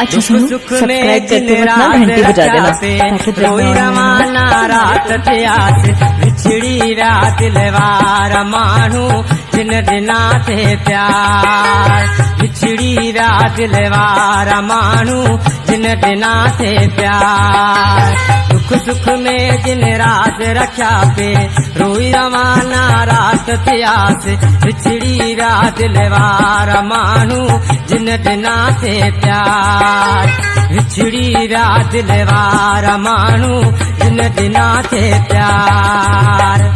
अच्छा सुनो, सब्सक्राइब करते वक्त ना घंटी बजा देना ताकि रोई रवाना रात त्यास बिछड़ी रात दिलवार मानू जिन दिना थे प्यार बिछड़ी रात दिलवार मानू जिन दिना थे प्यार दुख सुख में जिन रात रखा पे रोई रवाना रात त्यास बिछड़ी रात दिलवार मानू जिन दिना थे प्यार बिछड़ी रात दिलवार मानू जिन दिना थे प्यार।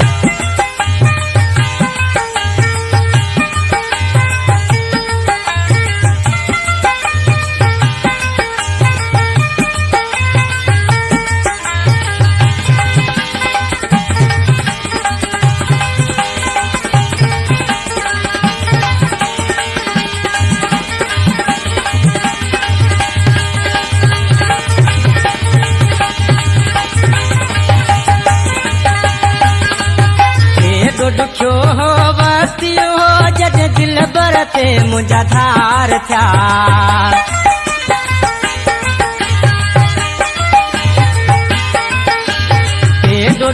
दुखो हो बस्तियो हो जद दिल बरते मुझा धार था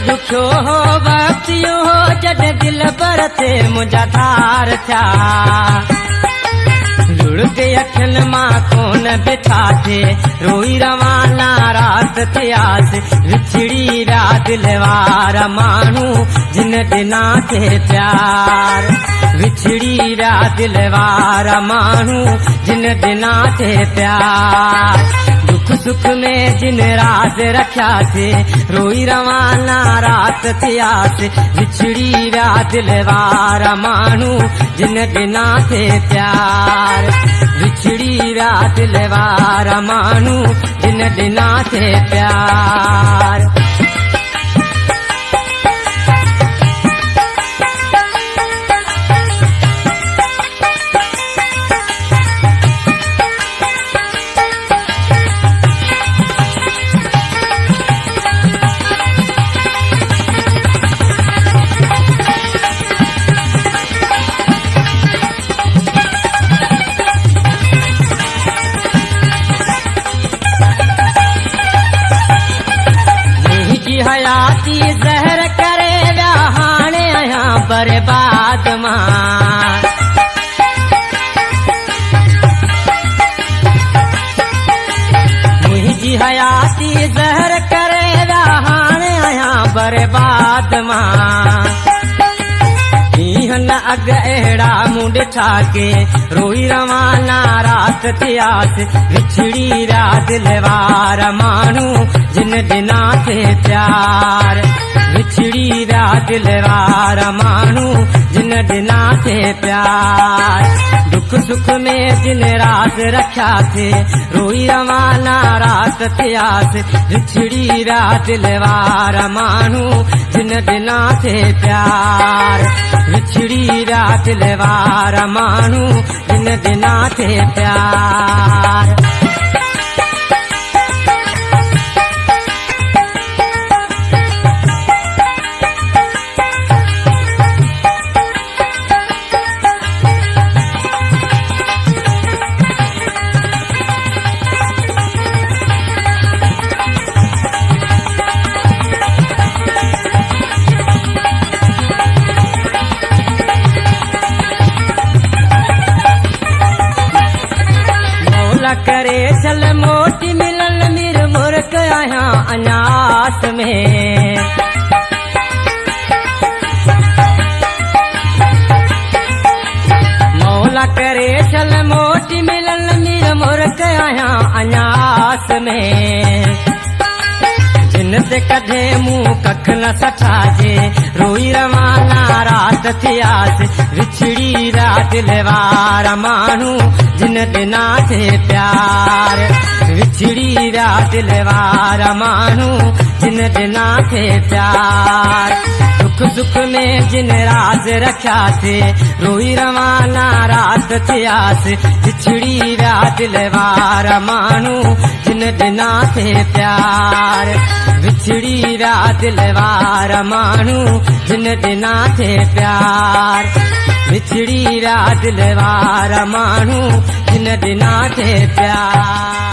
दुखो हो बस्तियो हो जद दिल बरते मुझा धार था लुढ़ के अखन माँ कौन बिठा थे रोई रवाना रात त्यास बिछड़ी रात दिलवार मानू जिन दिना थे प्यार बिछड़ी रात दिलवार मानू जिन दिना थे प्यार दुख सुख में जिन राज रखा थे रोई रवाना रात त्यास बिछड़ी रात दिलवार मानू जिन दिना थे प्यार बिछड़ी रात दिलवार मानू जिन दिना थे प्यार। हयाती जहर करे हाणे यहाँ बर्बाद मां मुझी हयाती जहर करे हाणे यहाँ बर्बाद मां न अग अहिड़ा मुंड ठाके रोई रवाना रात त्यास बिछड़ी रात दिलवार मानू जिन दिना थे प्यार बिछड़ी रात दिलवार मानू जिन दिना थे प्यार दुख सुख में जिन रात रखा थे रोई रवाना रात त्यास बिछड़ी रात दिलवार मानू जिन दिना थे प्यार बिछड़ी रात दिलवार मानू जिन दिना थे प्यार। करे चल मोटी मिलन मिर मुर्क आया अनास में मौला करे चल मोटी मिलन मिर मुर्क आया अनास में जिन ते कदे मुँह कख न सठाजे रोई रवाना रात थियास बिछड़ी रात दिलवार मानू जिन दिना थे प्यार बिछड़ी रात दिलवार मानू जिन दिना थे प्यार दुख सुख में जिन राज रखा थे रोई रवाना रात थियास बिछड़ी रात दिलवार मानू जिन दिना थे प्यार बिछड़ी रात दिलवार मानू जिन दिना थे प्यार बिछड़ी रात दिलवार मानू जिन दिना थे प्यार।